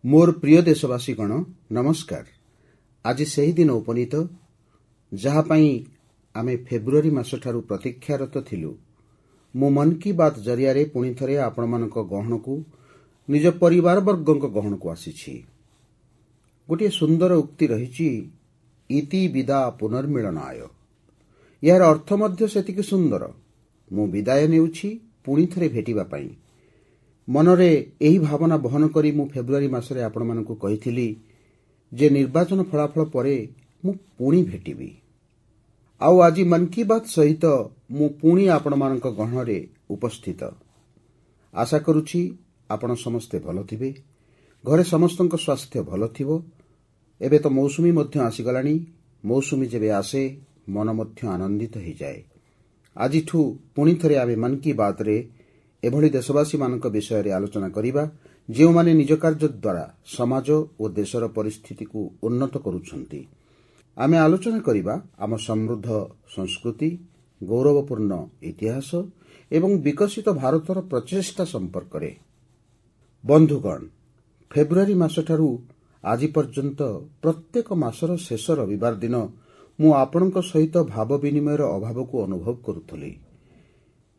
मोर प्रिय देशवासीगण नमस्कार। आज सही दिन उपनीत जहाँपाई आमे फेब्रुआरी मासठारू प्रतीक्षारत थिलु। मु मन की बात जरिया पुणी थरे आपणमानक गहणकु निज परिवार वर्गक गहणकु आसीछि। गोटे सुंदर उक्ति रहिछि, इति विदा पुनर्मिलनाय। यार अर्थ मध्य सेतिक सुंदर। मु विदाय नेउछि पुणी थरे भेटिबा पाई। मनरे एही भावना बहन करी मु फेब्रुआरी मासरे आपणमानकु कहिथिली जे निर्वाचन फलाफल परे मु पुणी भेटिबी। आउ आज मन की बात सहित मु पुणी आपणमानक गहणरे उपस्थित। आशा करुछि आपण समस्ते भल थिबे, घरे समस्तक स्वास्थ्य भल थिबो। एबे तो मौसुमी मध्य आसीगलानी। मौसुमी जेबे आसे मन मध्य आनंदित हो जाए। आजिठू पुणी थरे आमे मन की बात रे एभली देशवासी मानक विषय रे आलोचना करिबा जेउ माने निज कार्य द्वारा समाज और देशर परिस्थिति को उन्नत करूछंती। आमे आलोचना करिबा आम समृद्ध संस्कृति, गौरवपूर्ण इतिहास एवं विकसित भारतर प्रचेष्टा संपर्क रे। बंधुगण, फेब्रुआरी मासठारू आज पर्यंत प्रत्येक मासर शेष रविवार दिन मु आपणक सहित भाव विनिमयर अभाव को अनुभव करुथली।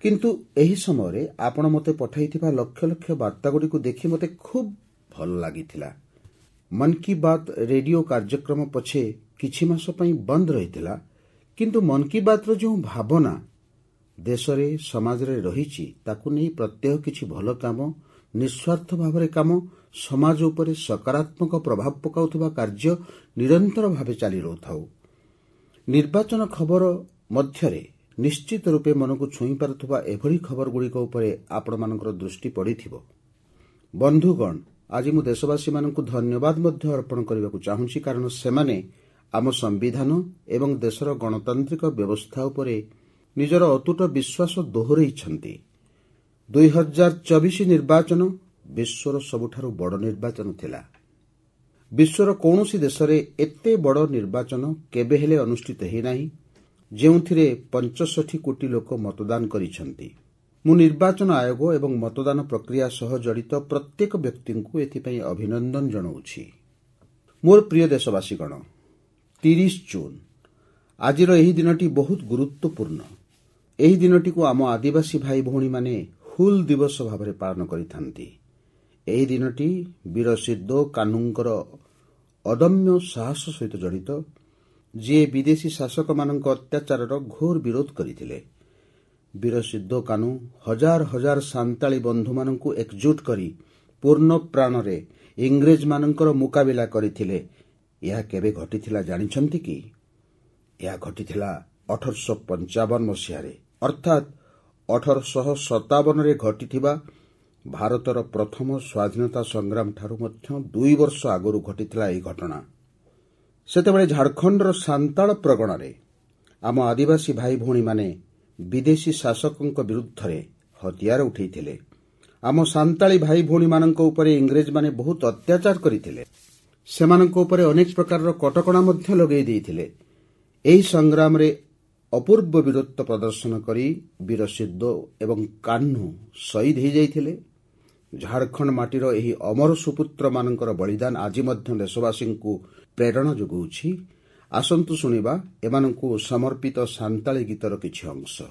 किंतु एही समय आपण मते पठाइथिबा लक्ष लक्ष वार्तागुड़ी देखि मते खूब भल लागिथिला। मन की बात रेडियो कार्यक्रम पछे किछि मास पई बंद रहिथिला, किंतु मन की बात रो जो भावना देशरे समाज रे रहिछि ताकु नै प्रत्येक किछि भल काम, निस्वार्थ भावरे काम, समाज उपरे सकारात्मक प्रभाव पकाउथबा कार्य निरंतर भावे चाली रहथाउ। निर्वाचन खबर मध्यरे निश्चित रूपे मन को छुई पारुथबा एभली खबर गुड़िक उपरे आपण मानकर दृष्टि पड़िथिबो। बंधुगण, आज मु देशवासी मानकु धन्यवाद मध्य अर्पण करबाकू चाहूछि, कारण सेमाने आम संविधान एवं देशर गणतांत्रिक व्यवस्था उपरे निजर अतुट विश्वास दोहराइछंती। 2024 निर्वाचन विश्वर सबुठारु बड़ निर्वाचन थिला। विश्वर कौनसी देशरे एते बड़ निर्वाचन केबे हेले अनुष्ठित हे नाही, जेउथिरे 65 कोटी लोक मतदान करिछंती। मु निर्वाचन आयोग एवं मतदान प्रक्रिया सह जड़ित प्रत्येक व्यक्ति को एथिपई अभिनंदन जणाउछि। मोर प्रिय देशवासीगण, 30 जून आजिर एही दिनटी बहुत गुरुत्वपूर्ण। एही दिनटी को आम आदिवासी भाई भौणी माने हुल दिवस भाବରେ पालन करिथांती। एही दिनटी वीर सिद्धो कान्हूंकर अदम्य साहस सहित जड़ित, जे विदेशी शासक मानक अत्याचार घोर विरोध करथिले। वीर सिद्धो कान्हू हजार हजार सांताली बंधु मानकु एकजुट करी पूर्ण प्राण रे इंग्रेज मानकर मुकाबिला करथिले। यह केबे घटिथिला जानिछंती कि? यह घटिथिला 1855 मसिया रे, अर्थात 1857 रे घटिथिबा भारतर प्रथम स्वाधीनता संग्राम ठारू मध्य 2 वर्ष आगरु घटिथिला एही घटना। सेतेबेले झारखंडर सांताल प्रगणारे आम आदिवासी भाई भौणी माने विदेशी शासकंक विरुद्ध रे हथियार उठैथिले। आम सांताली भाई भौणी मानक उपरे इंग्रेज माने बहुत अत्याचार करिथिले। सेमानक उपरे अनेक प्रकार कटकणा मध्य लगेई देइथिले। एही संग्राम रे अपूर्व वीरत्व प्रदर्शन करी वीर सिद्धो एवं कान्हू शहीद हो जाइथिले। झारखंड माटीर एही अमर सुपुत्र मानकर बलिदान आज मध्य देशवासी को प्रेरणा जोगाउछि। आसंतु सुनिबा एमानकु समर्पित सांताली गीतर किछि अंश।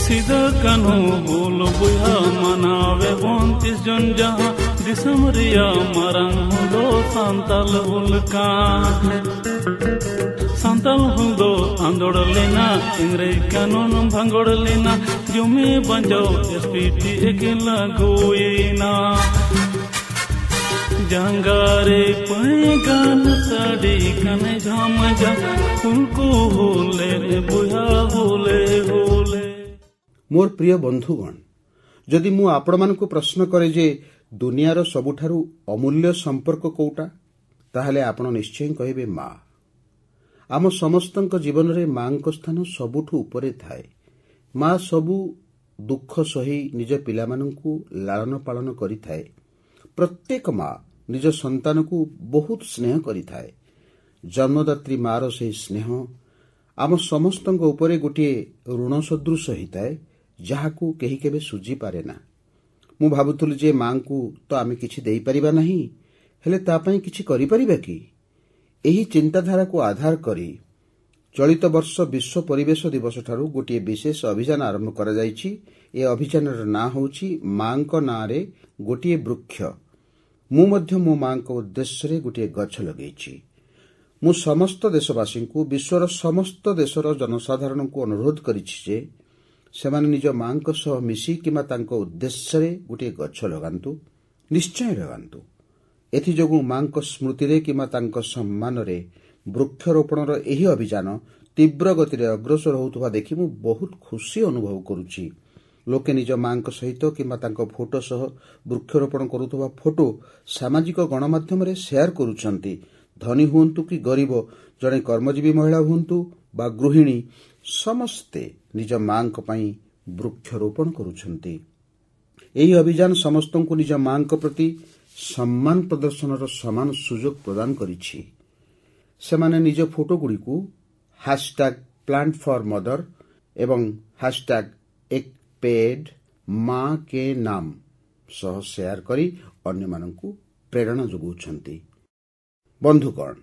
सीधा कानू बोल बुया मनावे 29 जन जहाँ दिसमरिया मरंग हुदो सांताल उल्का सांताल हुदो आंदोड़ लेना इंग्रेज कानून भंगोड़ लेना जुमे बंजो एसपीटी अकेला गोयना जंगारे पैगान साड़ी कने झाम जा उनको होले बुया होले होले। मोर प्रिय बंधुगण, जदि मु आपण मानकु प्रश्न करे जे दुनियार सबुठारु अमूल्य संपर्क कोउटा, ताहले आपण निश्चय कहिबे मां। आम समस्तक जीवन रे मांक स्थान सबुठु उपरे थाए। मां सबु दुख सही निज पिला मानकु लालन पालन करिथाए। प्रत्येक मां निज संतान को बहुत स्नेह करिथाए। जन्मदात्री मार से स्नेह ଆମ ସମସ୍ତଙ୍କ ଉପରେ ଗୋଟିଏ ଋଣ ସଦୃଶ ହୋଇଥାଏ, ଯାହାକୁ କେହି କେବେ ଶୁଝିପାରେ ନା। ମୁଁ ଭାବୁଥିଲି ଯେ ମାଙ୍କୁ ତ ଆମେ କିଛି ଦେଇପାରିବା ନାହିଁ, ହେଲେ ତା ପାଇଁ କିଛି କରିପାରିବା କି? ଏହି ଚିନ୍ତାଧାରାକୁ ଆଧାର କରି ଚଳିତ ବର୍ଷ ବିଶ୍ୱ ପରିବେଶ ଦିବସଠାରୁ ଗୋଟିଏ ବିଶେଷ ଅଭିଯାନ ଆରମ୍ଭ କରାଯାଇଛି। ଏ ଅଭିଯାନର ନାଁ ହେଉଛି ମାଙ୍କ ନାଁରେ ଗୋଟିଏ ବୃକ୍ଷ। ମୁଁ ମଧ୍ୟ ମୋ ମାଙ୍କ ଉଦ୍ଦେଶ୍ୟରେ ଗୋଟିଏ ଗଛ ଲଗାଇଛି। ମୁଁ ସମସ୍ତ ଦେଶବାସୀଙ୍କୁ, ବିଶ୍ୱର ସମସ୍ତ ଦେଶର ଜନସାଧାରଣଙ୍କୁ ଅନୁରୋଧ କରିଛି ଯେ ସେମାନେ ନିଜ ମାଙ୍କ ସହ ମିଶି କିମ୍ବା ତାଙ୍କ ଉଦ୍ଦେଶ୍ୟରେ ଗୋଟିଏ ଗଛ ଲଗାନ୍ତୁ, ନିଶ୍ଚୟ ଲଗାନ୍ତୁ। ଏଥିଯୋଗୁଁ ମାଙ୍କ ସ୍ମୃତିରେ କିମ୍ବା ତାଙ୍କ ସମ୍ମାନରେ ବୃକ୍ଷରୋପଣର ଏହି ଅଭିଯାନ ତୀବ୍ର ଗତିରେ ଅଗ୍ରସର ହେଉଥିବା ଦେଖି ମୁଁ ବହୁତ ଖୁସି ଅନୁଭବ କରୁଛି। ଲୋକେ ନିଜ ମାଙ୍କ ସହିତ କିମ୍ବା ତାଙ୍କ ଫଟୋ ସହ ବୃକ୍ଷରୋପଣ କରୁଥିବା ଫଟୋ ସାମାଜିକ ଗଣମାଧ୍ୟମରେ ସେୟାର କରୁଛନ୍ତି। ଧନୀ ହୁଅନ୍ତୁ କି ଗରିବ, ଜଣେ କର୍ମଜୀବୀ ମହିଳା ହୁଅନ୍ତୁ ବା ଗୃହିଣୀ, ସମସ୍ତେ ନିଜ ମାଙ୍କ ପାଇଁ ବୃକ୍ଷରୋପଣ କରୁଛନ୍ତି। ଏହି ଅଭିଯାନ ସମସ୍ତଙ୍କୁ ନିଜ ମାଙ୍କ ପ୍ରତି ସମ୍ମାନ ପ୍ରଦର୍ଶନର ସମାନ ସୁଯୋଗ ପ୍ରଦାନ କରିଛି। ସେମାନେ ନିଜ ଫଟୋଗୁଡ଼ିକୁ #Plant4Mother ଏବଂ #EkPedMaAke Naam ସହ ସେୟାର କରି ଅନ୍ୟମାନଙ୍କୁ ପ୍ରେରଣା ଯୋଗାଉଛନ୍ତି। ବନ୍ଧୁଗଣ,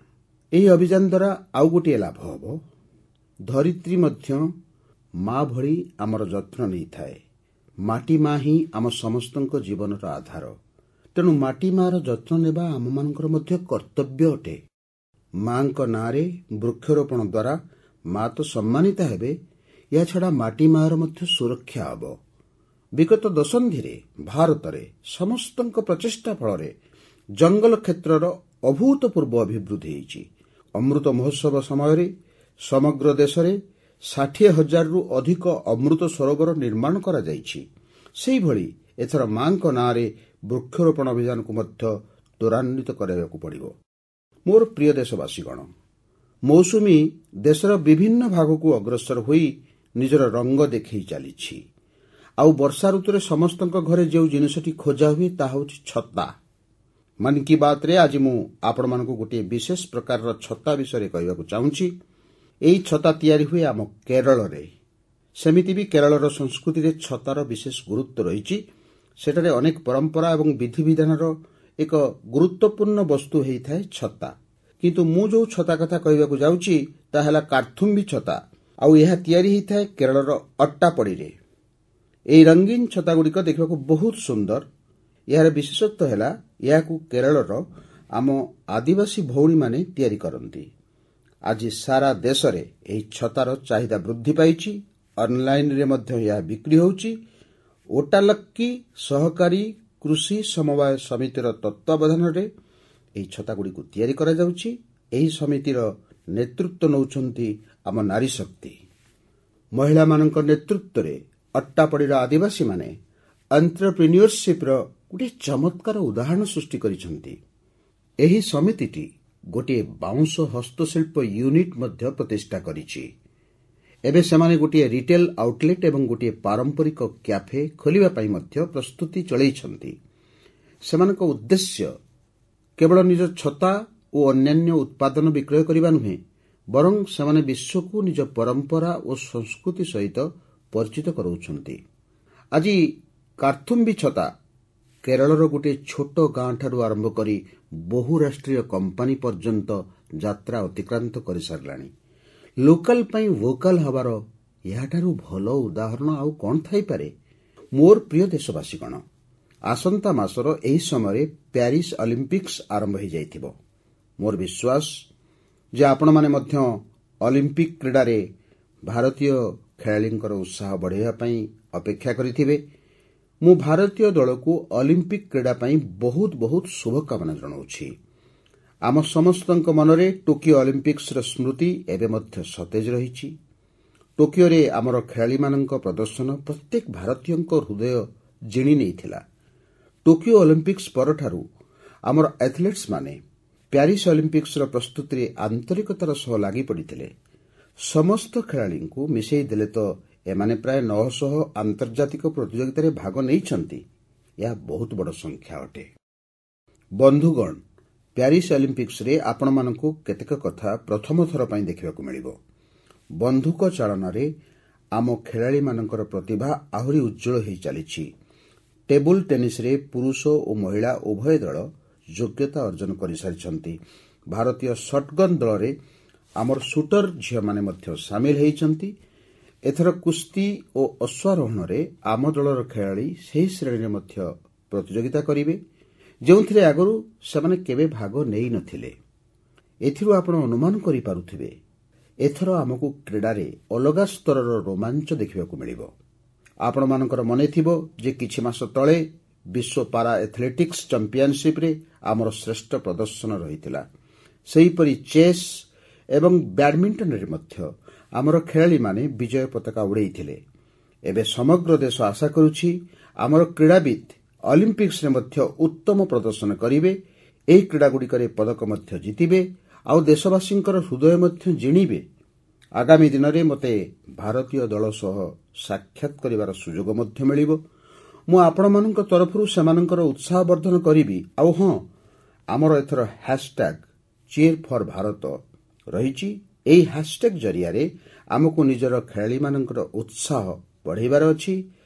ଏହି ଅଭିଯାନ ଦ୍ୱାରା ଆଉ ଗୋଟିଏ ଲାଭ ହେବ। ଧରିତ୍ରୀ ମଧ୍ୟ ମା ଭଳି ଆମର ଯତ୍ନ ନେଇଥାଏ। ମାଟି ମା ହିଁ ଆମ ସମସ୍ତଙ୍କ ଜୀବନର ଆଧାର। ତେଣୁ ମାଟି ମାର ଯତ୍ନ ନେବା ଆମମାନଙ୍କର ମଧ୍ୟ କର୍ତ୍ତବ୍ୟ ଅଟେ। ମାଙ୍କ ନାଁରେ ବୃକ୍ଷରୋପଣ ଦ୍ୱାରା ମା ତ ସମ୍ମାନିତ ହେବେ, ଏହାଛଡ଼ା ମାଟି ମାର ମଧ୍ୟ ସୁରକ୍ଷା ହେବ। ବିଗତ ଦଶନ୍ଧିରେ ଭାରତରେ ସମସ୍ତଙ୍କ ପ୍ରଚେଷ୍ଟା ଫଳରେ ଜଙ୍ଗଲ କ୍ଷେତ୍ରର ଅଭୂତପୂର୍ବ ଅଭିବୃଦ୍ଧି ହୋଇଛି। ଅମୃତ ମହୋତ୍ସବ ସମୟରେ ସମଗ୍ର ଦେଶରେ 60,000ରୁ ଅଧିକ ଅମୃତ ସରୋବର ନିର୍ମାଣ କରାଯାଇଛି। ସେହିଭଳି ଏଥର ମାଙ୍କ ନାଁରେ ବୃକ୍ଷରୋପଣ ଅଭିଯାନକୁ ମଧ୍ୟ ତ୍ୱରାନ୍ୱିତ କରାଇବାକୁ ପଡ଼ିବ। ମୋର ପ୍ରିୟ ଦେଶବାସୀଗଣ, ମୌସୁମୀ ଦେଶର ବିଭିନ୍ନ ଭାଗକୁ ଅଗ୍ରସର ହୋଇ ନିଜର ରଙ୍ଗ ଦେଖାଇ ଚାଲିଛି। ଆଉ ବର୍ଷା ଋତୁରେ ସମସ୍ତଙ୍କ ଘରେ ଯେଉଁ ଜିନିଷଟି ଖୋଜା ହୁଏ ତାହା ହେଉଛି ଛତା। ମନ୍ କି ବାତ୍ରେ ଆଜି ମୁଁ ଆପଣମାନଙ୍କୁ ଗୋଟିଏ ବିଶେଷ ପ୍ରକାରର ଛତା ବିଷୟରେ କହିବାକୁ ଚାହୁଁଛି। ଏହି ଛତା ତିଆରି ହୁଏ ଆମ କେରଳରେ। ସେମିତି ବି କେରଳର ସଂସ୍କୃତିରେ ଛତାର ବିଶେଷ ଗୁରୁତ୍ୱ ରହିଛି। ସେଠାରେ ଅନେକ ପରମ୍ପରା ଏବଂ ବିଧିବିଧାନର ଏକ ଗୁରୁତ୍ୱପୂର୍ଣ୍ଣ ବସ୍ତୁ ହୋଇଥାଏ ଛତା। କିନ୍ତୁ ମୁଁ ଯେଉଁ ଛତା କଥା କହିବାକୁ ଯାଉଛି ତାହା ହେଲା କାର୍ଥୁମ୍ବୀ ଛତା, ଆଉ ଏହା ତିଆରି ହୋଇଥାଏ କେରଳର ଅଟ୍ଟାପଡ଼ିରେ। ଏହି ରଙ୍ଗୀନ ଛତାଗୁଡ଼ିକ ଦେଖିବାକୁ ବହୁତ ସୁନ୍ଦର। ଏହାର ବିଶେଷତ୍ୱ ହେଲା ଏହାକୁ କେରଳର ଆମ ଆଦିବାସୀ ଭଉଣୀମାନେ ତିଆରି କରନ୍ତି। ଆଜି ସାରା ଦେଶରେ ଏହି ଛତାର ଚାହିଦା ବୃଦ୍ଧି ପାଇଛି। ଅନଲାଇନରେ ମଧ୍ୟ ଏହା ବିକ୍ରି ହେଉଛି। ଓଟାଲକ୍କି ସହକାରୀ କୃଷି ସମବାୟ ସମିତିର ତତ୍ତ୍ୱାବଧାନରେ ଏହି ଛତାଗୁଡ଼ିକୁ ତିଆରି କରାଯାଉଛି। ଏହି ସମିତିର ନେତୃତ୍ୱ ନେଉଛନ୍ତି ଆମ ନାରୀ ଶକ୍ତି। ମହିଳାମାନଙ୍କ ନେତୃତ୍ୱରେ ଅଟ୍ଟାପଡ଼ିର ଆଦିବାସୀମାନେ ଏଣ୍ଟରପ୍ରିନ୍ୟୁରସିପ୍ର ଗୋଟିଏ ଚମତ୍କାର ଉଦାହରଣ ସୃଷ୍ଟି କରିଛନ୍ତି। ଏହି ସମିତିଟି ଗୋଟିଏ ବାଉଁଶ ହସ୍ତଶିଳ୍ପ ୟୁନିଟ୍ ମଧ୍ୟ ପ୍ରତିଷ୍ଠା କରିଛି। ଏବେ ସେମାନେ ଗୋଟିଏ ରିଟେଲ ଆଉଟଲେଟ୍ ଏବଂ ଗୋଟିଏ ପାରମ୍ପରିକ କ୍ୟାଫେ ଖୋଲିବା ପାଇଁ ମଧ୍ୟ ପ୍ରସ୍ତୁତି ଚଳାଇଛନ୍ତି। ସେମାନଙ୍କ ଉଦ୍ଦେଶ୍ୟ କେବଳ ନିଜ ଛତା ଓ ଅନ୍ୟାନ୍ୟ ଉତ୍ପାଦନ ବିକ୍ରୟ କରିବା ନୁହେଁ, ବରଂ ସେମାନେ ବିଶ୍ୱକୁ ନିଜ ପରମ୍ପରା ଓ ସଂସ୍କୃତି ସହିତ ପରିଚିତ କରାଉଛନ୍ତି। ଆଜି କାର୍ଥୁମ୍ବୀ ଛତା କେରଳର ଗୋଟିଏ ଛୋଟ ଗାଁଠାରୁ ଆରମ୍ଭ କରି ବହୁରାଷ୍ଟ୍ରୀୟ କମ୍ପାନୀ ପର୍ଯ୍ୟନ୍ତ ଯାତ୍ରା ଅତିକ୍ରାନ୍ତ କରିସାରିଲାଣି। ଲୋକାଲ ପାଇଁ ଭୋକାଲ ହେବାର ଏହାଠାରୁ ଭଲ ଉଦାହରଣ ଆଉ କ'ଣ ଥାଇପାରେ? ମୋର ପ୍ରିୟ ଦେଶବାସୀଗଣ, ଆସନ୍ତା ମାସର ଏହି ସମୟରେ ପ୍ୟାରିସ୍ ଅଲିମ୍ପିକ୍ସ ଆରମ୍ଭ ହୋଇଯାଇଥିବ। ମୋର ବିଶ୍ୱାସ ଯେ ଆପଣମାନେ ମଧ୍ୟ ଅଲିମ୍ପିକ୍ କ୍ରୀଡ଼ାରେ ଭାରତୀୟ ଖେଳାଳିଙ୍କର ଉତ୍ସାହ ବଢ଼ାଇବା ପାଇଁ ଅପେକ୍ଷା କରିଥିବେ। ମୁଁ ଭାରତୀୟ ଦଳକୁ ଅଲିମ୍ପିକ୍ କ୍ରୀଡ଼ା ପାଇଁ ବହୁତ ବହୁତ ଶୁଭକାମନା ଜଣାଉଛି। ଆମ ସମସ୍ତଙ୍କ ମନରେ ଟୋକିଓ ଅଲିମ୍ପିକ୍ସର ସ୍ମୃତି ଏବେ ମଧ୍ୟ ସତେଜ ରହିଛି। ଟୋକିଓରେ ଆମର ଖେଳାଳିମାନଙ୍କ ପ୍ରଦର୍ଶନ ପ୍ରତ୍ୟେକ ଭାରତୀୟଙ୍କ ହୃଦୟ ଜିଣି ନେଇଥିଲା। ଟୋକିଓ ଅଲିମ୍ପିକ୍ସ ପରଠାରୁ ଆମର ଆଥଲେଟ୍ସମାନେ ପ୍ୟାରିସ୍ ଅଲିମ୍ପିକ୍ସର ପ୍ରସ୍ତୁତିରେ ଆନ୍ତରିକତାର ସହ ଲାଗିପଡ଼ିଥିଲେ। ସମସ୍ତ ଖେଳାଳିଙ୍କୁ ମିଶାଇ ଦେଲେ ତ ଏମାନେ ପ୍ରାୟ 900 ଆନ୍ତର୍ଜାତିକ ପ୍ରତିଯୋଗିତାରେ ଭାଗ ନେଇଛନ୍ତି। ଏହା ବହୁତ ବଡ଼ ସଂଖ୍ୟା ଅଟେ। ବନ୍ଧୁଗଣ, ପ୍ୟାରିସ୍ ଅଲିମ୍ପିକ୍ସରେ ଆପଣମାନଙ୍କୁ କେତେକ କଥା ପ୍ରଥମ ଥର ପାଇଁ ଦେଖିବାକୁ ମିଳିବ। ବନ୍ଧୁକ ଚାଳନାରେ ଆମ ଖେଳାଳିମାନଙ୍କର ପ୍ରତିଭା ଆହୁରି ଉଜ୍ଜ୍ୱଳ ହୋଇ ଚାଲିଛି। ଟେବୁଲ ଟେନିସ୍ରେ ପୁରୁଷ ଓ ମହିଳା ଉଭୟ ଦଳ ଯୋଗ୍ୟତା ଅର୍ଜନ କରିସାରିଛନ୍ତି। ଭାରତୀୟ ଶଟଗନ୍ ଦଳରେ ଆମର ସୁଟର ଝିଅମାନେ ମଧ୍ୟ ସାମିଲ ହୋଇଛନ୍ତି। ଏଥର କୁସ୍ତି ଓ ଅଶ୍ୱାରୋହଣରେ ଆମ ଦଳର ଖେଳାଳି ସେହି ଶ୍ରେଣୀରେ ମଧ୍ୟ ପ୍ରତିଯୋଗିତା କରିବେ, ଯେଉଁଥିରେ ଆଗରୁ ସେମାନେ କେବେ ଭାଗ ନେଇନଥିଲେ। ଏଥିରୁ ଆପଣ ଅନୁମାନ କରିପାରୁଥିବେ, ଏଥର ଆମକୁ କ୍ରୀଡ଼ାରେ ଅଲଗା ସ୍ତରର ରୋମାଞ୍ଚ ଦେଖିବାକୁ ମିଳିବ। ଆପଣମାନଙ୍କର ମନେଥିବ ଯେ କିଛି ମାସ ତଳେ ବିଶ୍ୱ ପାରା ଏଥଲେଟିକ୍ସ ଚାମ୍ପିଅନସିପ୍ରେ ଆମର ଶ୍ରେଷ୍ଠ ପ୍ରଦର୍ଶନ ରହିଥିଲା। ସେହିପରି ଚେସ୍ ଏବଂ ବ୍ୟାଡମିଣ୍ଟନରେ ମଧ୍ୟ ଆମର ଖେଳାଳିମାନେ ବିଜୟ ପତାକା ଉଡ଼ାଇଥିଲେ। ଏବେ ସମଗ୍ର ଦେଶ ଆଶା କରୁଛି ଆମର କ୍ରୀଡ଼ାବିତ୍ ଅଲିମ୍ପିକ୍ସରେ ମଧ୍ୟ ଉତ୍ତମ ପ୍ରଦର୍ଶନ କରିବେ, ଏହି କ୍ରୀଡ଼ାଗୁଡ଼ିକରେ ପଦକ ମଧ୍ୟ ଜିତିବେ ଆଉ ଦେଶବାସୀଙ୍କର ହୃଦୟ ମଧ୍ୟ ଜିଣିବେ। ଆଗାମୀ ଦିନରେ ମୋତେ ଭାରତୀୟ ଦଳ ସହ ସାକ୍ଷାତ କରିବାର ସୁଯୋଗ ମଧ୍ୟ ମିଳିବ। ମୁଁ ଆପଣମାନଙ୍କ ତରଫରୁ ସେମାନଙ୍କର ଉତ୍ସାହ ବର୍ଦ୍ଧନ କରିବି। ଆଉ ହଁ, ଆମର ଏଥର ହ୍ୟାଶ୍ଟ୍ୟାଗ୍ Cheer4Bharat ରହିଛି। ଏହି ହ୍ୟାଶ୍ଟ୍ୟାଗ୍ ଜରିଆରେ ଆମକୁ ନିଜର ଖେଳାଳିମାନଙ୍କର ଉତ୍ସାହ ବଢ଼ାଇବାର ଅଛି।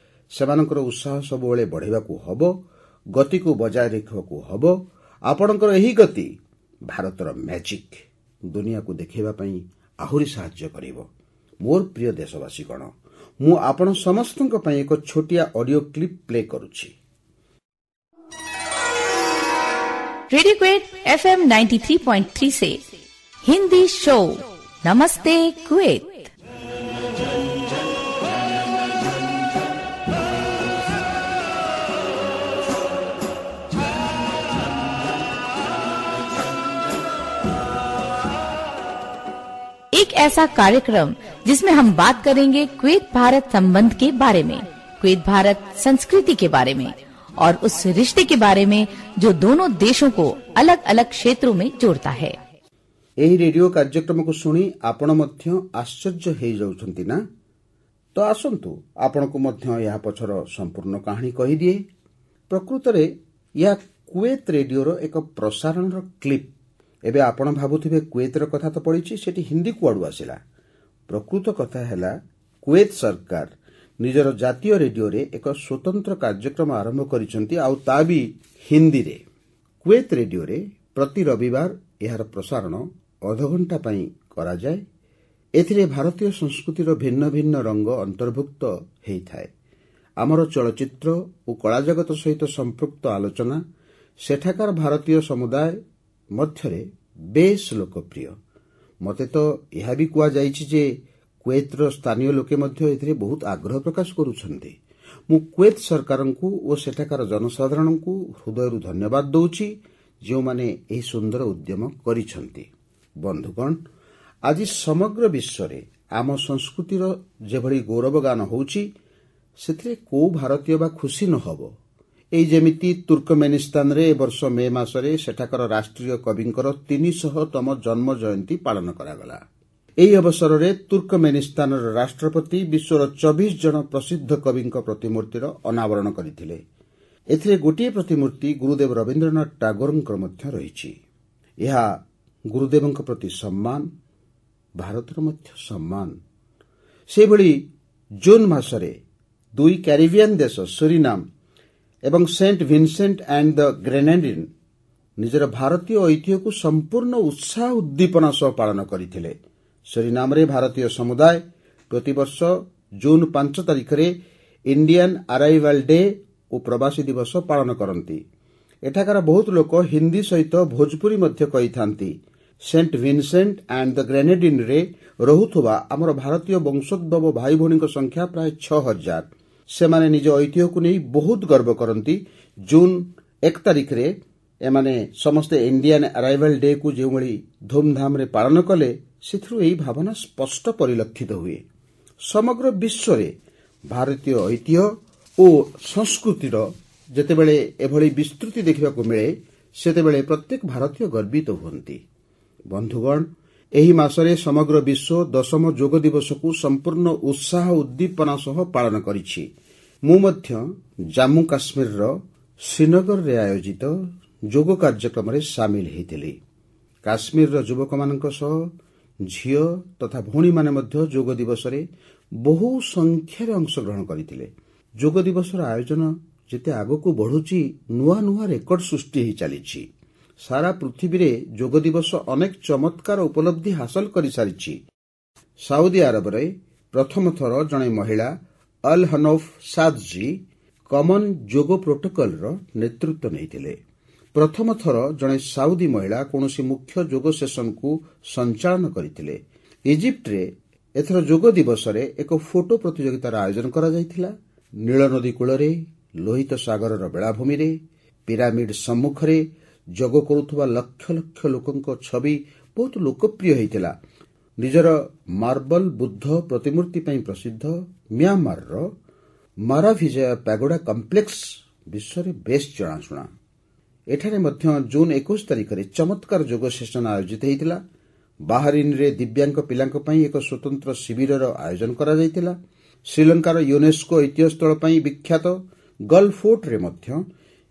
ସେମାନଙ୍କର ଉତ୍ସାହ ସବୁବେଳେ ବଢ଼ାଇବାକୁ ହେବ, ଗତିକୁ ବଜାୟ ରଖିବାକୁ ହେବ। ଆପଣଙ୍କର ଏହି ଗତି ଭାରତର ମ୍ୟାଜିକ୍ ଦୁନିଆକୁ ଦେଖାଇବା ପାଇଁ ଆହୁରି ସାହାଯ୍ୟ କରିବ। ମୋର ପ୍ରିୟ ଦେଶବାସୀଗଣ, ମୁଁ ଆପଣ ସମସ୍ତଙ୍କ ପାଇଁ ଏକ ଛୋଟିଆ ଅଡିଓ କ୍ଲିପ୍ ପ୍ଲେ କରୁଛି। रेडियो क्वेट FM 93.3 से हिंदी शो नमस्ते कुवैत। एक ऐसा कार्यक्रम जिसमें हम बात करेंगे कुवैत भारत संबंध के बारे में, कुवैत भारत संस्कृति के बारे में और उस रिश्ते के बारे में जो दोनों देशों को अलग अलग क्षेत्रों में जोड़ता है। ଏହି ରେଡିଓ କାର୍ଯ୍ୟକ୍ରମକୁ ଶୁଣି ଆପଣ ମଧ୍ୟ ଆଶ୍ଚର୍ଯ୍ୟ ହୋଇଯାଉଛନ୍ତି ନା? ତ ଆସନ୍ତୁ ଆପଣଙ୍କୁ ମଧ୍ୟ ଏହା ପଛର ସମ୍ପୂର୍ଣ୍ଣ କାହାଣୀ କହିଦିଏ। ପ୍ରକୃତରେ ଏହା କୁୱେତ ରେଡିଓର ଏକ ପ୍ରସାରଣର କ୍ଲିପ୍। ଏବେ ଆପଣ ଭାବୁଥିବେ କୁୱେତର କଥା ତ ପଡ଼ିଛି, ସେଠି ହିନ୍ଦୀ କୁଆଡ଼ୁ ଆସିଲା? ପ୍ରକୃତ କଥା ହେଲା, କୁୱେତ ସରକାର ନିଜର ଜାତୀୟ ରେଡିଓରେ ଏକ ସ୍ୱତନ୍ତ୍ର କାର୍ଯ୍ୟକ୍ରମ ଆରମ୍ଭ କରିଛନ୍ତି, ଆଉ ତା ବି ହିନ୍ଦୀରେ। କୁୱେତ ରେଡିଓରେ ପ୍ରତି ରବିବାର ଏହାର ପ୍ରସାରଣ ଅଧଘଣ୍ଟା ପାଇଁ କରାଯାଏ। ଏଥିରେ ଭାରତୀୟ ସଂସ୍କୃତିର ଭିନ୍ନ ଭିନ୍ନ ରଙ୍ଗ ଅନ୍ତର୍ଭୁକ୍ତ ହୋଇଥାଏ। ଆମର ଚଳଚ୍ଚିତ୍ର ଓ କଳାଜଗତ ସହିତ ସମ୍ପୃକ୍ତ ଆଲୋଚନା ସେଠାକାର ଭାରତୀୟ ସମୁଦାୟ ମଧ୍ୟରେ ବେଶ୍ ଲୋକପ୍ରିୟ। ମୋତେ ତ ଏହା ବି କୁହାଯାଇଛି ଯେ କୁୱେତର ସ୍ଥାନୀୟ ଲୋକେ ମଧ୍ୟ ଏଥିରେ ବହୁତ ଆଗ୍ରହ ପ୍ରକାଶ କରୁଛନ୍ତି। ମୁଁ କୁୱେତ ସରକାରଙ୍କୁ ଓ ସେଠାକାର ଜନସାଧାରଣଙ୍କୁ ହୃଦୟରୁ ଧନ୍ୟବାଦ ଦେଉଛି, ଯେଉଁମାନେ ଏହି ସୁନ୍ଦର ଉଦ୍ୟମ କରିଛନ୍ତି। ବନ୍ଧୁଗଣ, ଆଜି ସମଗ୍ର ବିଶ୍ୱରେ ଆମ ସଂସ୍କୃତିର ଯେଭଳି ଗୌରବଗାନ ହେଉଛି, ସେଥିରେ କେଉଁ ଭାରତୀୟ ବା ଖୁସି ନ ହେବ? ଏହି ଯେମିତି ତୁର୍କମେନିସ୍ତାନରେ ଏ ବର୍ଷ ମେ ମାସରେ ସେଠାକାର ରାଷ୍ଟ୍ରୀୟ କବିଙ୍କର 300ତମ ଜନ୍ମ ଜୟନ୍ତୀ ପାଳନ କରାଗଲା। ଏହି ଅବସରରେ ତୁର୍କମେନିସ୍ତାନର ରାଷ୍ଟ୍ରପତି ବିଶ୍ୱର 24 ଜଣ ପ୍ରସିଦ୍ଧ କବିଙ୍କ ପ୍ରତିମୂର୍ତ୍ତିର ଅନାବରଣ କରିଥିଲେ। ଏଥିରେ ଗୋଟିଏ ପ୍ରତିମୂର୍ତ୍ତି ଗୁରୁଦେବ ରବୀନ୍ଦ୍ରନାଥ ଟାଗୋରଙ୍କର ମଧ୍ୟ ରହିଛି। ଏହା ଗୁରୁଦେବଙ୍କ ପ୍ରତି ସମ୍ମାନ, ଭାରତର ମଧ୍ୟ ସମ୍ମାନ। ସେହିଭଳି ଜୁନ୍ ମାସରେ 2 କ୍ୟାରିବିଆନ୍ ଦେଶ ସୁରିନାମ ଏବଂ ସେଣ୍ଟ ଭିନସେଣ୍ଟ ଆଣ୍ଡ ଦ ଗ୍ରେନାଡିନ୍ ନିଜର ଭାରତୀୟ ଐତିହ୍ୟକୁ ସମ୍ପୂର୍ଣ୍ଣ ଉତ୍ସାହ ଉଦ୍ଦୀପନା ସହ ପାଳନ କରିଥିଲେ। ସୁରିନାମରେ ଭାରତୀୟ ସମୁଦାୟ ପ୍ରତିବର୍ଷ ଜୁନ୍ 5 ତାରିଖରେ ଇଣ୍ଡିଆନ୍ ଆରାଇଭାଲ୍ ଡେ ଓ ପ୍ରବାସୀ ଦିବସ ପାଳନ କରନ୍ତି। ଏଠାକାର ବହୁତ ଲୋକ ହିନ୍ଦୀ ସହିତ ଭୋଜପୁରୀ ମଧ୍ୟ କହିଥାନ୍ତି। ସେଣ୍ଟ ଭିନସେଣ୍ଟ ଆଣ୍ଡ ଦ ଗ୍ରେନାଡିନ୍ରେ ରହୁଥିବା ଆମର ଭାରତୀୟ ବଂଶୋଦ୍ଭବ ଭାଇ ଭଉଣୀଙ୍କ ସଂଖ୍ୟା ପ୍ରାୟ 6000। ସେମାନେ ନିଜ ଐତିହ୍ୟକୁ ନେଇ ବହୁତ ଗର୍ବ କରନ୍ତି। ଜୁନ୍ 1 ତାରିଖରେ ଏମାନେ ସମସ୍ତେ ଇଣ୍ଡିଆନ୍ ଆରାଇଭାଲ୍ ଡେକୁ ଯେଉଁଭଳି ଧୁମ୍ଧାମ୍ରେ ପାଳନ କଲେ, ସେଥିରୁ ଏହି ଭାବନା ସ୍ପଷ୍ଟ ପରିଲକ୍ଷିତ ହୁଏ। ସମଗ୍ର ବିଶ୍ୱରେ ଭାରତୀୟ ଐତିହ୍ୟ ଓ ସଂସ୍କୃତିର ଯେତେବେଳେ ଏଭଳି ବିସ୍ତୃତି ଦେଖିବାକୁ ମିଳେ, ସେତେବେଳେ ପ୍ରତ୍ୟେକ ଭାରତୀୟ ଗର୍ବିତ ହୁଅନ୍ତି। ବନ୍ଧୁଗଣ, ଏହି ମାସରେ ସମଗ୍ର ବିଶ୍ୱ 10ମ ଯୋଗ ଦିବସକୁ ସମ୍ପୂର୍ଣ୍ଣ ଉତ୍ସାହ ଉଦ୍ଦୀପନା ସହ ପାଳନ କରିଛି। ମୁଁ ମଧ୍ୟ ଜାମ୍ମୁ କାଶ୍ମୀରର ଶ୍ରୀନଗରରେ ଆୟୋଜିତ ଯୋଗ କାର୍ଯ୍ୟକ୍ରମରେ ସାମିଲ ହୋଇଥିଲି। କାଶ୍ମୀରର ଯୁବକମାନଙ୍କ ସହ ଝିଅ ତଥା ଭଉଣୀମାନେ ମଧ୍ୟ ଯୋଗ ଦିବସରେ ବହୁ ସଂଖ୍ୟାରେ ଅଂଶଗ୍ରହଣ କରିଥିଲେ। ଯୋଗ ଦିବସର ଆୟୋଜନ ଯେତେ ଆଗକୁ ବଢ଼ୁଛି, ନୂଆ ନୂଆ ରେକର୍ଡ ସୃଷ୍ଟି ହୋଇ ଚାଲିଛି। ସାରା ପୃଥିବୀରେ ଯୋଗ ଦିବସ ଅନେକ ଚମତ୍କାର ଉପଲବ୍ଧି ହାସଲ କରିସାରିଛି। ସାଉଦି ଆରବରେ ପ୍ରଥମ ଥର ଜଣେ ମହିଳା ଅଲ୍ ହନୌଫ୍ ସାଦ୍ କମନ୍ ଯୋଗ ପ୍ରୋଟୋକଲର ନେତୃତ୍ୱ ନେଇଥିଲେ। ପ୍ରଥମ ଥର ଜଣେ ସାଉଦି ମହିଳା କୌଣସି ମୁଖ୍ୟ ଯୋଗ ସେସନକୁ ସଞ୍ଚାଳନ କରିଥିଲେ। ଇଜିପ୍ଟରେ ଏଥର ଯୋଗ ଦିବସରେ ଏକ ଫଟୋ ପ୍ରତିଯୋଗିତାର ଆୟୋଜନ କରାଯାଇଥିଲା। ନୀଳନଦୀ କୂଳରେ, ଲୋହିତ ସାଗରର ବେଳାଭୂମିରେ, ପିରାମିଡ୍ ସମ୍ମୁଖରେ ଯୋଗ କରୁଥିବା ଲକ୍ଷ ଲକ୍ଷ ଲୋକଙ୍କ ଛବି ବହୁତ ଲୋକପ୍ରିୟ ହୋଇଥିଲା। ନିଜର ମାର୍ବଲ ବୁଦ୍ଧ ପ୍ରତିମୂର୍ତ୍ତି ପାଇଁ ପ୍ରସିଦ୍ଧ ମିଆଁମାରର ମାରାଭିଜୟ ପାଗୋଡା କମ୍ପ୍ଲେକ୍ସ ବିଶ୍ୱରେ ବେଶ୍ ଜଣାଶୁଣା। ଏଠାରେ ମଧ୍ୟ ଜୁନ୍ 21 ତାରିଖରେ ଚମତ୍କାର ଯୋଗ ସେସନ ଆୟୋଜିତ ହୋଇଥିଲା। ବାହାରିନରେ ଦିବ୍ୟାଙ୍ଗ ପିଲାଙ୍କ ପାଇଁ ଏକ ସ୍ୱତନ୍ତ୍ର ଶିବିରର ଆୟୋଜନ କରାଯାଇଥିଲା। ଶ୍ରୀଲଙ୍କାର ୟୁନେସ୍କୋ ଐତିହ୍ୟସ୍ଥଳ ପାଇଁ ବିଖ୍ୟାତ ଗଲ୍ଫ ଫୋର୍ଟରେ ମଧ୍ୟ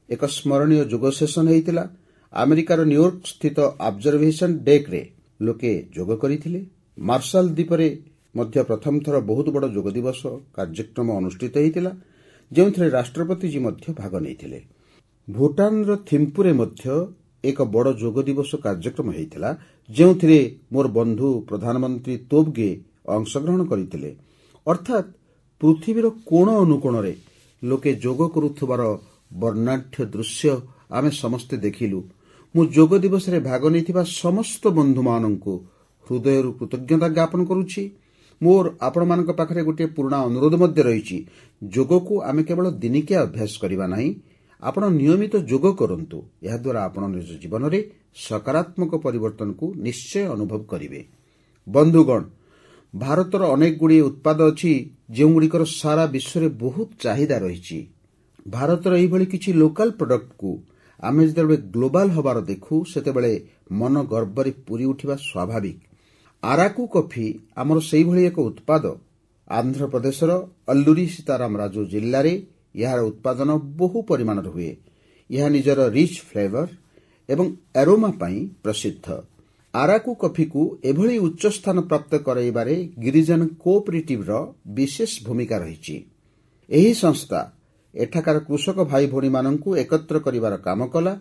ଏକ ସ୍ମରଣୀୟ ଯୋଗ ସେସନ ହୋଇଥିଲା। ଆମେରିକାର ନ୍ୟୁୟର୍କ ସ୍ଥିତ ଅବଜରଭେସନ ଡେକ୍ରେ ଲୋକେ ଯୋଗ କରିଥିଲେ। ମାର୍ଶାଲ ଦ୍ୱୀପରେ ମଧ୍ୟ ପ୍ରଥମ ଥର ବହୁତ ବଡ଼ ଯୋଗ ଦିବସ କାର୍ଯ୍ୟକ୍ରମ ଅନୁଷ୍ଠିତ ହୋଇଥିଲା, ଯେଉଁଥିରେ ରାଷ୍ଟ୍ରପତିଜୀ ମଧ୍ୟ ଭାଗ ନେଇଥିଲେ। ଭୁଟାନର ଥିମ୍ପୁରେ ମଧ୍ୟ ଏକ ବଡ଼ ଯୋଗ ଦିବସ କାର୍ଯ୍ୟକ୍ରମ ହୋଇଥିଲା, ଯେଉଁଥିରେ ମୋର ବନ୍ଧୁ ପ୍ରଧାନମନ୍ତ୍ରୀ ତୋବଗେ ଅଂଶଗ୍ରହଣ କରିଥିଲେ। ଅର୍ଥାତ୍ ପୃଥିବୀର କୋଣ ଅନୁକୋଣରେ ଲୋକେ ଯୋଗ କରୁଥିବାର ବର୍ଣ୍ଣାଢ୍ୟ ଦୃଶ୍ୟ ଆମେ ସମସ୍ତେ ଦେଖିଲୁ। ମୁଁ ଯୋଗ ଦିବସରେ ଭାଗ ନେଇଥିବା ସମସ୍ତ ବନ୍ଧୁମାନଙ୍କୁ ହୃଦୟରୁ କୃତଜ୍ଞତା ଜ୍ଞାପନ କରୁଛି। ମୋର ଆପଣମାନଙ୍କ ପାଖରେ ଗୋଟିଏ ପୁରୁଣା ଅନୁରୋଧ ମଧ୍ୟ ରହିଛି। ଯୋଗକୁ ଆମେ କେବଳ ଦିନିକିଆ ଅଭ୍ୟାସ କରିବା ନାହିଁ, ଆପଣ ନିୟମିତ ଯୋଗ କରନ୍ତୁ। ଏହାଦ୍ୱାରା ଆପଣ ନିଜ ଜୀବନରେ ସକାରାତ୍ମକ ପରିବର୍ତ୍ତନକୁ ନିଶ୍ଚୟ ଅନୁଭବ କରିବେ। ବନ୍ଧୁଗଣ, ଭାରତର ଅନେକଗୁଡ଼ିଏ ଉତ୍ପାଦ ଅଛି ଯେଉଁଗୁଡ଼ିକର ସାରା ବିଶ୍ୱରେ ବହୁତ ଚାହିଦା ରହିଛି। ଭାରତର ଏହିଭଳି କିଛି ଲୋକାଲ ପ୍ରଡକ୍ଟକୁ ଆମେ ଯେତେବେଳେ ଗ୍ଲୋବାଲ ହେବାର ଦେଖୁ, ସେତେବେଳେ ମନ ଗର୍ବରେ ପୂରି ଉଠିବା ସ୍ୱାଭାବିକ। ଆରାକୁ କଫି ଆମର ସେହିଭଳି ଏକ ଉତ୍ପାଦ। ଆନ୍ଧ୍ରପ୍ରଦେଶର ଅଲ୍ଲୁରୀ ସୀତାରାମ ରାଜୁ ଜିଲ୍ଲାରେ ଏହାର ଉତ୍ପାଦନ ବହୁ ପରିମାଣରେ ହୁଏ। ଏହା ନିଜର ରିଚ୍ ଫ୍ଲେଭର ଏବଂ ଆରୋମା ପାଇଁ ପ୍ରସିଦ୍ଧ। ଆରାକୁ କଫିକୁ ଏଭଳି ଉଚ୍ଚସ୍ଥାନ ପ୍ରାପ୍ତ କରାଇବାରେ ଗିରିଜନ କୋଅପରେଟିଭର ବିଶେଷ ଭୂମିକା ରହିଛି। ଏହି ସଂସ୍ଥା ଏଠାକାର କୃଷକ ଭାଇ ଭଉଣୀମାନଙ୍କୁ ଏକତ୍ର କରିବାର କାମ କଲା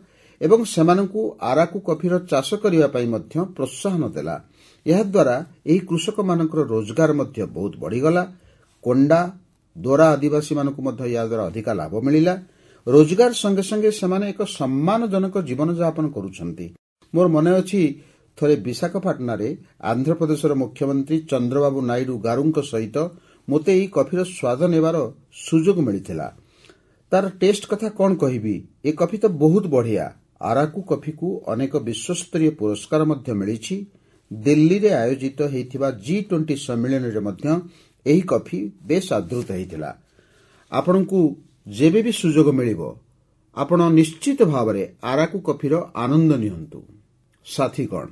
ଏବଂ ସେମାନଙ୍କୁ ଆରାକୁ କଫିର ଚାଷ କରିବା ପାଇଁ ମଧ୍ୟ ପ୍ରୋତ୍ସାହନ ଦେଲା। ଏହାଦ୍ୱାରା ଏହି କୃଷକମାନଙ୍କର ରୋଜଗାର ମଧ୍ୟ ବହୁତ ବଢ଼ିଗଲା। କୋଣ୍ଡା, ଦୋରା ଆଦିବାସୀମାନଙ୍କୁ ମଧ୍ୟ ଏହାଦ୍ୱାରା ଅଧିକା ଲାଭ ମିଳିଲା। ରୋଜଗାର ସଙ୍ଗେ ସଙ୍ଗେ ସେମାନେ ଏକ ସମ୍ମାନଜନକ ଜୀବନଯାପନ କରୁଛନ୍ତି। ମୋର ମନେ ଅଛି, ଥରେ ବିଶାଖାପାଟଣାରେ ଆନ୍ଧ୍ରପ୍ରଦେଶର ମୁଖ୍ୟମନ୍ତ୍ରୀ ଚନ୍ଦ୍ରବାବୁ ନାଇଡୁ ଗାରୁଙ୍କ ସହିତ ମୋତେ ଏହି କଫିର ସ୍ୱାଦ ନେବାର ସୁଯୋଗ ମିଳିଥିଲା। ତାର ଟେଷ୍ଟ କଥା କ'ଣ କହିବି, ଏ କଫି ତ ବହୁତ ବଢ଼ିଆ। ଆରାକୁ କଫିକୁ ଅନେକ ବିଶ୍ୱସ୍ତରୀୟ ପୁରସ୍କାର ମଧ୍ୟ ମିଳିଛି। ଦିଲ୍ଲୀରେ ଆୟୋଜିତ ହୋଇଥିବା G20 ସମ୍ମିଳନୀରେ ମଧ୍ୟ ଏହି କଫି ବେଶ୍ ଆଦୃତ ହୋଇଥିଲା। ଆପଣଙ୍କୁ ଯେବେ ବି ସୁଯୋଗ ମିଳିବ, ଆପଣ ନିଶ୍ଚିତ ଭାବରେ ଆରାକୁ କଫିର ଆନନ୍ଦ ନିଅନ୍ତୁ। ସାଥୀଗଣ,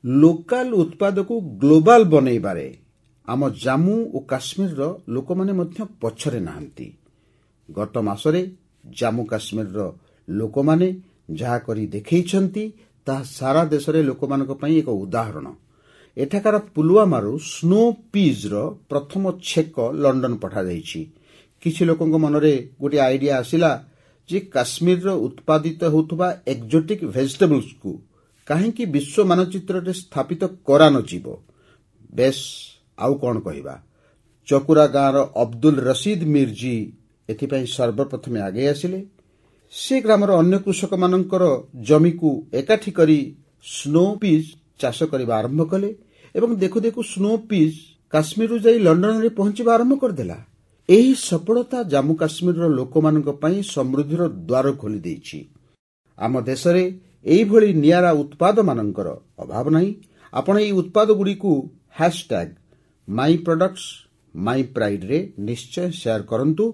ଲୋକାଲ ଉତ୍ପାଦକୁ ଗ୍ଲୋବାଲ ବନେଇବାରେ ଆମ ଜାମ୍ମୁ ଓ କାଶ୍ମୀରର ଲୋକମାନେ ମଧ୍ୟ ପଛରେ ନାହାନ୍ତି। ଗତ ମାସରେ ଜାମ୍ମୁ କାଶ୍ମୀରର ଲୋକମାନେ ଯାହା କରି ଦେଖାଇଛନ୍ତି, ତାହା ସାରା ଦେଶରେ ଲୋକମାନଙ୍କ ପାଇଁ ଏକ ଉଦାହରଣ। ଏଠାକାର ପୁଲୱାମାରୁ ସ୍ନୋ ପିଜ୍ର ପ୍ରଥମ ଛେକ ଲଣ୍ଡନ ପଠାଯାଇଛି। କିଛି ଲୋକଙ୍କ ମନରେ ଗୋଟିଏ ଆଇଡିଆ ଆସିଲା ଯେ କାଶ୍ମୀରର ଉତ୍ପାଦିତ ହେଉଥିବା ଏକ୍ଜୋଟିକ୍ ଭେଜିଟେବଲ୍ସକୁ କାହିଁକି ବିଶ୍ୱ ମାନଚିତ୍ରରେ ସ୍ଥାପିତ କରାନଯିବ। ବେଶ୍, ଆଉ କ'ଣ କହିବା। ଚକୁରା ଗାଁର ଅବଦୁଲ ରସିଦ ମିର୍ଜୀ ଏଥିପାଇଁ ସର୍ବପ୍ରଥମେ ଆଗେଇ ଆସିଲେ। ସେ ଗ୍ରାମର ଅନ୍ୟ କୃଷକମାନଙ୍କର ଜମିକୁ ଏକାଠି କରି ସ୍ନୋ ପିଜ୍ ଚାଷ କରିବା ଆରମ୍ଭ କଲେ ଏବଂ ଦେଖୁ ଦେଖୁ ସ୍ନୋ ପିଜ୍ କାଶ୍ମୀରରୁ ଯାଇ ଲଣ୍ଡନରେ ପହଞ୍ଚିବା ଆରମ୍ଭ କରିଦେଲା। ଏହି ସଫଳତା ଜାମ୍ମୁ କାଶ୍ମୀରର ଲୋକମାନଙ୍କ ପାଇଁ ସମୃଦ୍ଧିର ଦ୍ୱାର ଖୋଲିଦେଇଛି। ଆମ ଦେଶରେ ଏହିଭଳି ନିଆରା ଉତ୍ପାଦମାନଙ୍କର ଅଭାବ ନାହିଁ। ଆପଣ ଏହି ଉତ୍ପାଦଗୁଡ଼ିକୁ #MyProductsMyPrideରେ ନିଶ୍ଚୟ ସେୟାର କରନ୍ତୁ।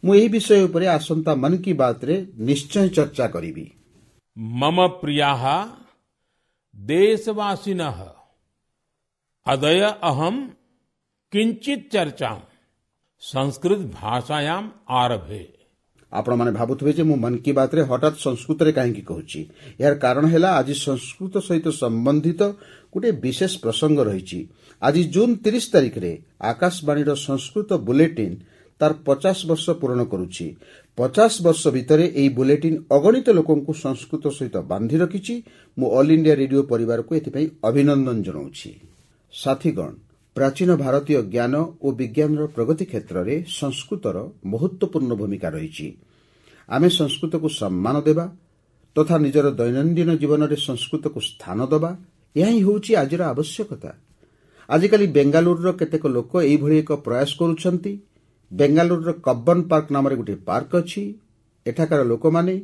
ମୁଁ ଏହି ବିଷୟ ଉପରେ ଆସନ୍ତା ମନ୍ କି ବାତ୍ରେ ନିଶ୍ଚୟ ଚର୍ଚ୍ଚା କରିବି। मम प्रियाः देशवासिनः अद्य अहं किञ्चित् चर्चां संस्कृत भाषायाम् आरभे। ଆପଣମାନେ ଭାବୁଥିବେ ଯେ ମୁଁ ମନ୍ କି ବାତ୍ରେ ହଠାତ୍ ସଂସ୍କୃତରେ କାହିଁକି କହୁଛି। ଏହାର କାରଣ ହେଲା ଆଜି ସଂସ୍କୃତ ସହିତ ସମ୍ବନ୍ଧିତ ଗୋଟିଏ ବିଶେଷ ପ୍ରସଙ୍ଗ ରହିଛି। ଆଜି ଜୁନ୍ 30 ତାରିଖରେ ଆକାଶବାଣୀର ସଂସ୍କୃତ ବୁଲେଟିନ୍ ତାର 50 ବର୍ଷ ପୂରଣ କରୁଛି। 50 ବର୍ଷ ଭିତରେ ଏହି ବୁଲେଟିନ୍ ଅଗଣିତ ଲୋକଙ୍କୁ ସଂସ୍କୃତ ସହିତ ବାନ୍ଧି ରଖିଛି। ମୁଁ ଅଲ୍ ଇଣ୍ଡିଆ ରେଡିଓ ପରିବାରକୁ ଏଥିପାଇଁ ଅଭିନନ୍ଦନ ଜଣାଉଛି। ସାଥୀଗଣ, ପ୍ରାଚୀନ ଭାରତୀୟ ଜ୍ଞାନ ଓ ବିଜ୍ଞାନର ପ୍ରଗତି କ୍ଷେତ୍ରରେ ସଂସ୍କୃତର ମହତ୍ୱପୂର୍ଣ୍ଣ ଭୂମିକା ରହିଛି। ଆମେ ସଂସ୍କୃତକୁ ସମ୍ମାନ ଦେବା ତଥା ନିଜର ଦୈନନ୍ଦିନ ଜୀବନରେ ସଂସ୍କୃତକୁ ସ୍ଥାନ ଦେବା, ଏହା ହିଁ ହେଉଛି ଆଜିର ଆବଶ୍ୟକତା। ଆଜିକାଲି ବେଙ୍ଗାଲୁରୁର କେତେକ ଲୋକ ଏହିଭଳି ଏକ ପ୍ରୟାସ କରୁଛନ୍ତି। ବେଙ୍ଗାଲୁରୁର କବ୍ବନ ପାର୍କ ନାମରେ ଗୋଟିଏ ପାର୍କ ଅଛି। ଏଠାକାର ଲୋକମାନେ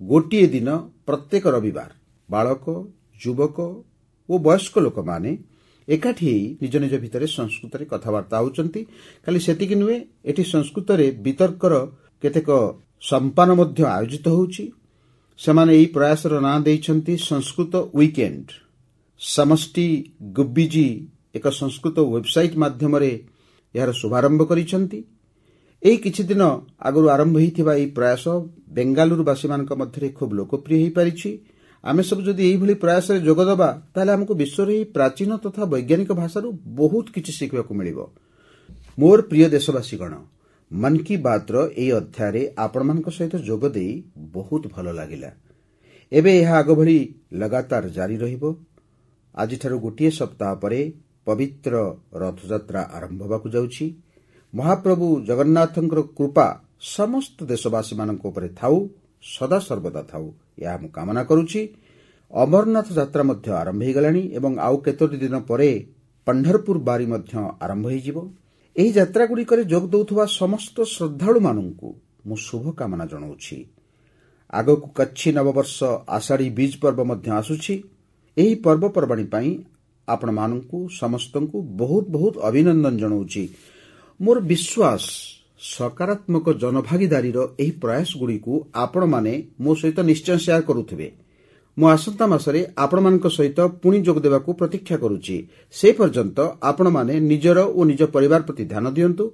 ଗୋଟିଏ ଦିନ ପ୍ରତ୍ୟେକ ରବିବାର ବାଳକ, ଯୁବକ ଓ ବୟସ୍କ ଲୋକମାନେ ଏକାଠି ହୋଇ ନିଜ ନିଜ ଭିତରେ ସଂସ୍କୃତରେ କଥାବାର୍ତ୍ତା ହେଉଛନ୍ତି। ଖାଲି ସେତିକି ନୁହେଁ, ଏଠି ସଂସ୍କୃତରେ ବିତର୍କର କେତେକ ସମ୍ପାନ ମଧ୍ୟ ଆୟୋଜିତ ହେଉଛି। ସେମାନେ ଏହି ପ୍ରୟାସର ନାଁ ଦେଇଛନ୍ତି ସଂସ୍କୃତ ୱିକେଣ୍ଡ। ସମଷ୍ଟି ଗୁବ୍ବିଜୀ ଏକ ସଂସ୍କୃତ ୱେବସାଇଟ୍ ମାଧ୍ୟମରେ ଏହାର ଶୁଭାରମ୍ଭ କରିଛନ୍ତି। ଏହି କିଛିଦିନ ଆଗରୁ ଆରମ୍ଭ ହୋଇଥିବା ଏହି ପ୍ରୟାସ ବେଙ୍ଗାଲୁରୁବାସୀମାନଙ୍କ ମଧ୍ୟରେ ଖୁବ୍ ଲୋକପ୍ରିୟ ହୋଇପାରିଛି। ଆମେ ସବୁ ଯଦି ଏହିଭଳି ପ୍ରୟାସରେ ଯୋଗଦେବା, ତାହେଲେ ଆମକୁ ବିଶ୍ୱର ଏହି ପ୍ରାଚୀନ ତଥା ବୈଜ୍ଞାନିକ ଭାଷାରୁ ବହୁତ କିଛି ଶିଖିବାକୁ ମିଳିବ। ମୋର ପ୍ରିୟ ଦେଶବାସୀଗଣ, ମନ୍ କି ବାତ୍ର ଏହି ଅଧ୍ୟାୟରେ ଆପଣମାନଙ୍କ ସହିତ ଯୋଗଦେଇ ବହୁତ ଭଲ ଲାଗିଲା। ଏବେ ଏହା ଆଗଭଳି ଲଗାତାର ଜାରି ରହିବ। ଆଜିଠାରୁ ଗୋଟିଏ ସପ୍ତାହ ପରେ ପବିତ୍ର ରଥଯାତ୍ରା ଆରମ୍ଭ ହେବାକୁ ଯାଉଛି। ମହାପ୍ରଭୁ ଜଗନ୍ନାଥଙ୍କର କୃପା ସମସ୍ତ ଦେଶବାସୀମାନଙ୍କ ଉପରେ ଥାଉ, ସଦାସର୍ବଦା ଥାଉ, ଏହା ମୁଁ କାମନା କରୁଛି। ଅମରନାଥ ଯାତ୍ରା ମଧ୍ୟ ଆରମ୍ଭ ହୋଇଗଲାଣି ଏବଂ ଆଉ କେତୋଟି ଦିନ ପରେ ପଣ୍ଢରପୁର ବାରୀ ମଧ୍ୟ ଆରମ୍ଭ ହୋଇଯିବ। ଏହି ଯାତ୍ରାଗୁଡ଼ିକରେ ଯୋଗ ଦେଉଥିବା ସମସ୍ତ ଶ୍ରଦ୍ଧାଳୁମାନଙ୍କୁ ମୁଁ ଶୁଭକାମନା ଜଣାଉଛି। ଆଗକୁ କଚ୍ଛି ନବବର୍ଷ ଆଷାଢ଼ୀ ବିଜ୍ ପର୍ବ ମଧ୍ୟ ଆସୁଛି। ଏହି ପର୍ବପର୍ବାଣୀ ପାଇଁ ଆପଣମାନଙ୍କୁ ସମସ୍ତଙ୍କୁ ବହୁତ ବହୁତ ଅଭିନନ୍ଦନ ଜଣାଉଛି। ମୋର ବିଶ୍ୱାସ, ସକାରାତ୍ମକ ଜନଭାଗିଦାରୀର ଏହି ପ୍ରୟାସଗୁଡ଼ିକୁ ଆପଣମାନେ ମୋ ସହିତ ନିଶ୍ଚୟ ସେୟାର କରୁଥିବେ। ମୁଁ ଆସନ୍ତା ମାସରେ ଆପଣମାନଙ୍କ ସହିତ ପୁଣି ଯୋଗ ଦେବାକୁ ପ୍ରତୀକ୍ଷା କରୁଛି। ସେ ପର୍ଯ୍ୟନ୍ତ ଆପଣମାନେ ନିଜର ଓ ନିଜ ପରିବାର ପ୍ରତି ଧ୍ୟାନ ଦିଅନ୍ତୁ।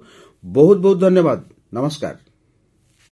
ବହୁତ ବହୁତ ଧନ୍ୟବାଦ। ନମସ୍କାର।